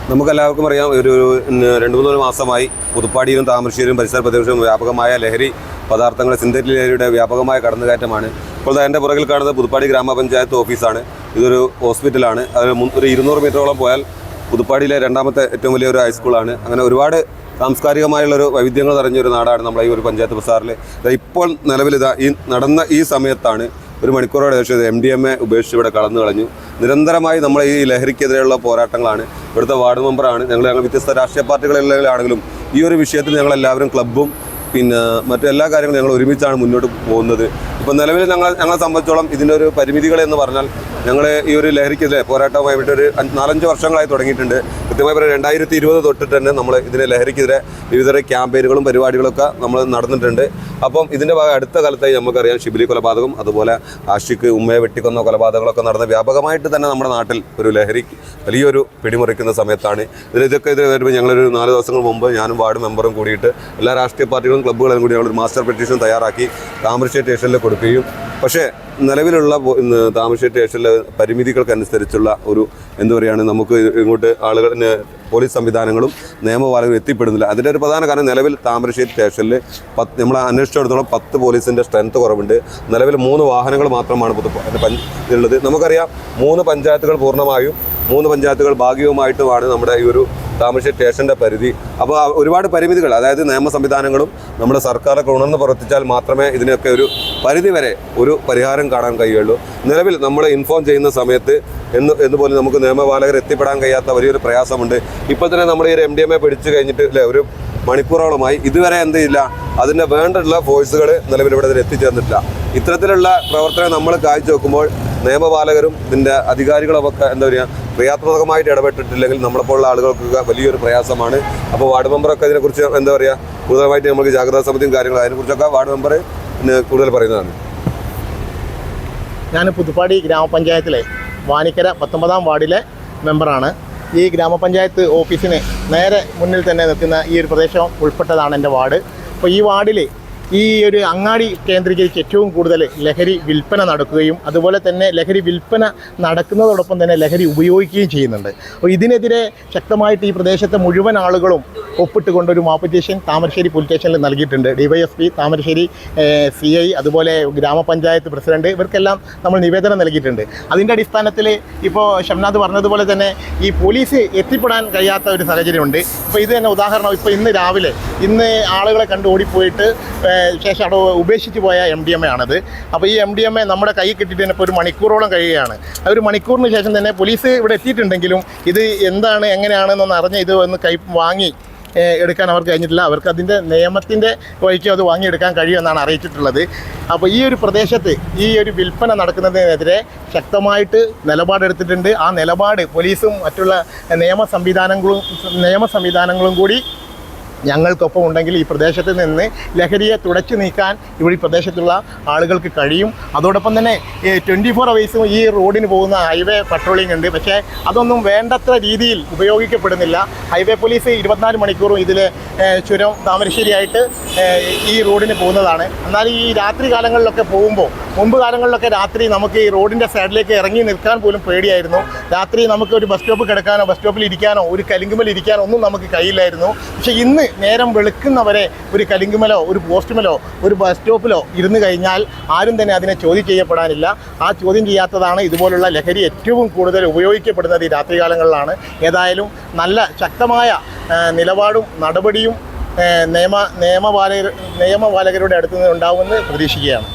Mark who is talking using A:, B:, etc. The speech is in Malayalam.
A: നമുക്കെല്ലാവർക്കും അറിയാം, ഒരു 2-3 മാസമായി പുതുപ്പാടിയിലും താമരശ്ശേരിയും പരിസര പ്രദേശവും വ്യാപകമായ ലഹരി പദാർത്ഥങ്ങൾ, സിന്തറ്റിക് ലഹരിയുടെ വ്യാപകമായ കടന്നുകയറ്റമാണ്. ഇപ്പോൾ എൻ്റെ പുറകിൽ കാണുന്നത് പുതുപ്പാടി ഗ്രാമപഞ്ചായത്ത് ഓഫീസാണ്. ഇതൊരു ഹോസ്പിറ്റലാണ്. അത് ഒരു 200 മീറ്ററോളം പോയാൽ പുതുപ്പാടിയിലെ രണ്ടാമത്തെ ഏറ്റവും വലിയൊരു ഹൈസ്കൂളാണ്. അങ്ങനെ ഒരുപാട് സാംസ്കാരികമായുള്ളൊരു വൈവിധ്യങ്ങൾ നിറഞ്ഞൊരു നാടാണ് നമ്മളെ ഈ ഒരു പഞ്ചായത്ത് ബസാറിൽ. ഇപ്പോൾ നിലവിൽ നടന്ന ഈ സമയത്താണ് 1 മണിക്കൂറോടെ ശേഷം MDMA ഉപേക്ഷിച്ച് ഇവിടെ കടന്നു കളഞ്ഞു. നിരന്തരമായി നമ്മൾ ഈ ലഹരിക്കെതിരെയുള്ള പോരാട്ടങ്ങളാണ്. ഇവിടുത്തെ വാർഡ് മെമ്പറാണ്. ഞങ്ങൾ വ്യത്യസ്ത രാഷ്ട്രീയ പാർട്ടികളിലാണെങ്കിലും ഈ ഒരു വിഷയത്തിൽ ഞങ്ങളെല്ലാവരും ക്ലബ്ബും പിന്നെ മറ്റെല്ലാ കാര്യങ്ങളും ഞങ്ങൾ ഒരുമിച്ചാണ് മുന്നോട്ട് പോകുന്നത്. ഇപ്പോൾ നിലവിൽ ഞങ്ങളെ സംബന്ധിച്ചോളം ഇതിൻ്റെ ഒരു പരിമിതികളെന്ന് പറഞ്ഞാൽ, ഞങ്ങൾ ഈ ഒരു ലഹരിക്കെതിരെ പോരാട്ടവുമായി വിട്ട് ഒരു 4-5 വർഷങ്ങളായി തുടങ്ങിയിട്ടുണ്ട്. കൃത്യമായി പറയുക 2020 തൊട്ടിട്ട് തന്നെ നമ്മൾ ഇതിനെ ലഹരിക്കെതിരെ വിവിധ ക്യാമ്പയിനുകളും പരിപാടികളൊക്കെ നമ്മൾ നടന്നിട്ടുണ്ട്. അപ്പം ഇതിൻ്റെ ഭാഗം അടുത്ത കാലത്തായി നമുക്കറിയാം ഷിബിലി കൊലപാതകം, അതുപോലെ ആഷിക്ക് ഉമ്മയെ വെട്ടിക്കൊന്ന കൊലപാതകങ്ങളൊക്കെ നടന്ന വ്യാപകമായിട്ട് തന്നെ നമ്മുടെ നാട്ടിൽ ഒരു ലഹരി വലിയൊരു പിടിമുറിക്കുന്ന സമയത്താണ്. ഇതൊക്കെ വരുമ്പോൾ ഞങ്ങളൊരു 4 ദിവസങ്ങൾ മുമ്പ് ഞാനും വാർഡ് മെമ്പറും കൂടിയിട്ട് എല്ലാ രാഷ്ട്രീയ പാർട്ടികളും ക്ലബ്ബുകളും കൂടി ഞങ്ങളൊരു മാസ്റ്റർ പെറ്റീഷൻ തയ്യാറാക്കി താമരശ്ശേരി സ്റ്റേഷനിൽ കൊടുക്കുകയും, പക്ഷേ നിലവിലുള്ള താമരശ്ശേരി സ്റ്റേഷനിലെ പരിമിതികൾക്കനുസരിച്ചുള്ള ഒരു എന്താ പറയുകയാണ്, നമുക്ക് ഇങ്ങോട്ട് ആളുകളിന് പോലീസ് സംവിധാനങ്ങളും നിയമപാലകരും എത്തിപ്പെടുന്നില്ല. അതിൻ്റെ ഒരു പ്രധാന കാരണം നിലവിൽ താമരശ്ശേരി സ്റ്റേഷനിൽ നമ്മൾ അന്വേഷിച്ചിടത്തോളം 10 പോലീസിൻ്റെ സ്ട്രെങ്ത് കുറവുണ്ട്. നിലവിൽ 3 വാഹനങ്ങൾ മാത്രമാണ് ഉള്ളത്. നമുക്കറിയാം 3 പഞ്ചായത്തുകൾ പൂർണ്ണമായും 3 പഞ്ചായത്തുകൾ ഭാഗികമായിട്ടുമാണ് നമ്മുടെ ഈ ഒരു താമരശ്ശേരി സ്റ്റേഷൻ്റെ പരിധി. അപ്പോൾ ഒരുപാട് പരിമിതികൾ, അതായത് നിയമ സംവിധാനങ്ങളും നമ്മുടെ സർക്കാരൊക്കെ ഉണർന്ന് പ്രവർത്തിച്ചാൽ മാത്രമേ ഇതിനൊക്കെ ഒരു പരിധി വരെ ഒരു പരിഹാരം കാണാൻ കഴിയുള്ളൂ. നിലവിൽ നമ്മൾ ഇൻഫോം ചെയ്യുന്ന സമയത്ത് എന്നുപോലെ നമുക്ക് നിയമപാലകർ എത്തിപ്പെടാൻ കഴിയാത്ത വലിയൊരു പ്രയാസമുണ്ട്. ഇപ്പോൾ തന്നെ നമ്മൾ ഈ ഒരു MDMA പിടിച്ചു കഴിഞ്ഞിട്ട് ഒരു മണിക്കൂറോളമായി ഇതുവരെ എന്തില്ല, അതിൻ്റെ വേണ്ടിയുള്ള ഫോഴ്സുകൾ നിലവിൽ ഇവിടെ എത്തിച്ചേർന്നിട്ടില്ല. ഇത്തരത്തിലുള്ള പ്രവർത്തനം നമ്മൾ കാഴ്ചവെക്കുമ്പോൾ നിയമപാലകരും ഇതിൻ്റെ അധികാരികളുമൊക്കെ എന്താ പറയുക ക്രിയാത്മകമായിട്ട് ഇടപെട്ടിട്ടില്ലെങ്കിൽ നമ്മളെപ്പോലുള്ള ആളുകൾക്കൊക്കെ വലിയൊരു പ്രയാസമാണ്. അപ്പോൾ വാർഡ് മെമ്പറൊക്കെ ഇതിനെക്കുറിച്ച് എന്താ പറയുക കൂടുതലായിട്ട് നമുക്ക് ജാഗ്രതാ സമിതിയും കാര്യങ്ങളും അതിനെക്കുറിച്ചൊക്കെ വാർഡ് മെമ്പർ കൂടുതൽ പറയുന്നതാണ്.
B: ഞാൻ പുതുപ്പാടി ഗ്രാമപഞ്ചായത്തിലെ വാനിക്കര 19-ാം വാർഡിലെ മെമ്പറാണ്. ഈ ഗ്രാമപഞ്ചായത്ത് ഓഫീസിന് നേരെ മുന്നിൽ തന്നെ നിൽക്കുന്ന ഈ ഒരു പ്രദേശം ഉൾപ്പെട്ടതാണ് എൻ്റെ വാർഡ്. അപ്പോൾ ഈ വാർഡിൽ ഈ ഒരു അങ്ങാടി കേന്ദ്രീകരിച്ച് ഏറ്റവും കൂടുതൽ ലഹരി വിൽപ്പന നടക്കുകയും അതുപോലെ തന്നെ ലഹരി വിൽപ്പന നടക്കുന്നതോടൊപ്പം തന്നെ ലഹരി ഉപയോഗിക്കുകയും ചെയ്യുന്നുണ്ട്. അപ്പോൾ ഇതിനെതിരെ ശക്തമായിട്ട് ഈ പ്രദേശത്തെ മുഴുവൻ ആളുകളും ഒപ്പിട്ടുകൊണ്ടൊരു മാപ്പിറ്റീഷൻ താമരശ്ശേരി പോലീസ് സ്റ്റേഷനിൽ നൽകിയിട്ടുണ്ട്. DYSP, താമരശ്ശേരി CI, അതുപോലെ ഗ്രാമപഞ്ചായത്ത് പ്രസിഡന്റ്, ഇവർക്കെല്ലാം നമ്മൾ നിവേദനം നൽകിയിട്ടുണ്ട്. അതിൻ്റെ അടിസ്ഥാനത്തിൽ ഇപ്പോൾ ഷംനാഥ് പറഞ്ഞതുപോലെ തന്നെ ഈ പോലീസ് എത്തിപ്പെടാൻ കഴിയാത്ത ഒരു സാഹചര്യമുണ്ട്. ഇപ്പോൾ ഇത് തന്നെ ഉദാഹരണം, ഇപ്പോൾ ഇന്ന് രാവിലെ ആളുകളെ കണ്ട് ഓടിപ്പോയിട്ട് ശേഷം അവിടെ ഉപേക്ഷിച്ച് പോയ MDMA ആണത്. അപ്പോൾ ഈ MDMA നമ്മുടെ കൈ കിട്ടിയിട്ട് തന്നെ ഇപ്പോൾ 1 മണിക്കൂറോളം കഴിയുകയാണ്. ആ 1 മണിക്കൂറിന് ശേഷം തന്നെ പോലീസ് ഇവിടെ എത്തിയിട്ടുണ്ടെങ്കിലും ഇത് എന്താണ് എങ്ങനെയാണെന്നൊന്ന് അറിഞ്ഞ് ഇത് ഒന്ന് വാങ്ങി എടുക്കാൻ അവർക്ക് കഴിഞ്ഞിട്ടില്ല. അവർക്ക് അതിൻ്റെ നിയമത്തിൻ്റെ വഴിക്ക് അത് വാങ്ങിയെടുക്കാൻ കഴിയുമെന്നാണ് അറിയിച്ചിട്ടുള്ളത്. അപ്പോൾ ഈ ഒരു പ്രദേശത്ത് ഈ ഒരു വിൽപ്പന നടക്കുന്നതിനെതിരെ ശക്തമായിട്ട് നിലപാടെടുത്തിട്ടുണ്ട്. ആ നിലപാട് പോലീസും മറ്റുള്ള നിയമ സംവിധാനങ്ങളും കൂടി ഞങ്ങൾക്കൊപ്പം ഉണ്ടെങ്കിൽ ഈ പ്രദേശത്ത് നിന്ന് ലഹരിയെ തുടച്ചു നീക്കാൻ ഇവിടെ ഈ പ്രദേശത്തുള്ള ആളുകൾക്ക് കഴിയും. അതോടൊപ്പം തന്നെ 24 അവേഴ്സും ഈ റോഡിന് പോകുന്ന ഹൈവേ പട്രോളിംഗ് ഉണ്ട്. പക്ഷേ അതൊന്നും വേണ്ടത്ര രീതിയിൽ ഉപയോഗിക്കപ്പെടുന്നില്ല. ഹൈവേ പോലീസ് 24 മണിക്കൂറും ഇതിൽ ചുരം താമരശ്ശേരിയായിട്ട് ഈ റോഡിന് പോകുന്നതാണ്. എന്നാൽ ഈ രാത്രി കാലങ്ങളിലൊക്കെ പോകുമ്പോൾ, മുമ്പ് കാലങ്ങളിലൊക്കെ രാത്രി നമുക്ക് ഈ റോഡിൻ്റെ സൈഡിലേക്ക് ഇറങ്ങി നിൽക്കാൻ പോലും പേടിയായിരുന്നു. രാത്രി നമുക്ക് ഒരു ബസ് സ്റ്റോപ്പ് കിടക്കാനോ ബസ് സ്റ്റോപ്പിൽ ഇരിക്കാനോ ഒരു കലിങ്കുമൽ ഇരിക്കാനോ ഒന്നും നമുക്ക് കഴിയില്ലായിരുന്നു. പക്ഷേ ഇന്ന് നേരം വെളുക്കുന്നവരെ ഒരു കലിങ്കുമലോ ഒരു പോസ്റ്റുമലോ ഒരു ബസ് സ്റ്റോപ്പിലോ ഇരുന്ന് കഴിഞ്ഞാൽ ആരും തന്നെ അതിനെ ചോദ്യം ചെയ്യപ്പെടാനില്ല. ആ ചോദ്യം ചെയ്യാത്തതാണ് ഇതുപോലുള്ള ലഹരി ഏറ്റവും കൂടുതൽ ഉപയോഗിക്കപ്പെടുന്നത് ഈ രാത്രികാലങ്ങളിലാണ്. ഏതായാലും നല്ല ശക്തമായ നിലപാടും നടപടിയും നിയമപാലകരുടെ അടുത്ത് നിന്ന് ഉണ്ടാവുമെന്ന് പ്രതീക്ഷിക്കുകയാണ്.